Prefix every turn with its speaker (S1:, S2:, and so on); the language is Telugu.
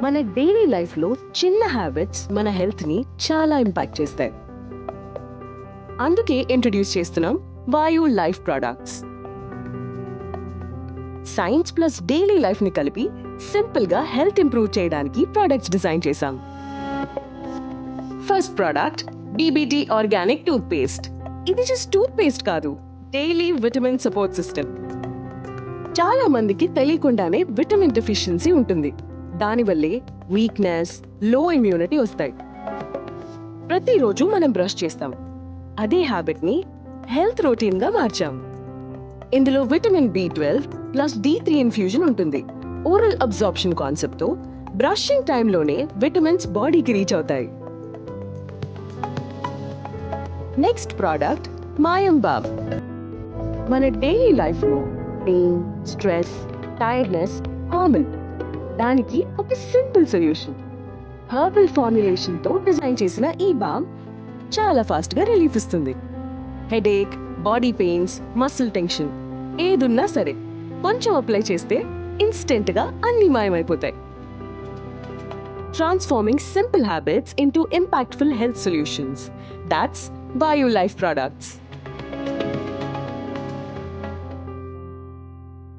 S1: మన డైలీ లైఫ్లో చిన్న హ్యాబిట్స్ మన హెల్త్ని చాలా ఇంపాక్ట్ చేస్తాయి. అందుకే ఇంట్రడ్యూస్ చేస్తున్నాం Vayu life products. Science plus daily లైఫ్ని కలిపి సింపుల్గా హెల్త్ ఇంప్రూవ్ చేయడానికి ప్రొడక్ట్స్ డిజైన్ చేశాం. First product BBT organic toothpaste. ఇది జస్ట్ టూత్ పేస్ట్ కాదు, డైలీ విటమిన్ సపోర్ట్ సిస్టమ్. చాలా మందికి తెలియకుండానే విటమిన్ డెఫిషియన్సీ ఉంటుంది. దానివల్లే వీక్నెస్, లో ఇమ్యూనిటీ వస్తాయి. ప్రతిరోజు మనం బ్రష్ చేస్తాం, అదే హ్యాబిట్ ని హెల్త్ రొటీన్ గా మార్చాం. ఇందులో vitamin B12 plus D3 infusion ఉంటుంది. ఓరల్ అబ్జార్ప్షన్ కాన్సెప్ట్ తో బ్రషింగ్ టైంలోనే విటమిన్స్ బాడీకి రీచ్ అవుతాయి. నెక్స్ట్ ప్రోడక్ట్ మాయం బామ్. మన డైలీ లైఫ్ లో పెయిన్, స్ట్రెస్, టైర్డ్నెస్ కామన్. దానికి ఒక సింపుల్ సొల్యూషన్. హెర్బల్ ఫార్ములేషన్ తో డిజైన్ చేసిన ఈ బామ్ చాలా ఫాస్ట్ గా రిలీఫ్ ఇస్తుంది. Headache, body pains, muscle tension ఏదున్నా సరే కొంచెం అప్లై చేస్తే ఇన్స్టెంట్ గా అన్ని మాయమైపోతాయి. Transforming simple habits into impactful health solutions. That's Bio Life Products.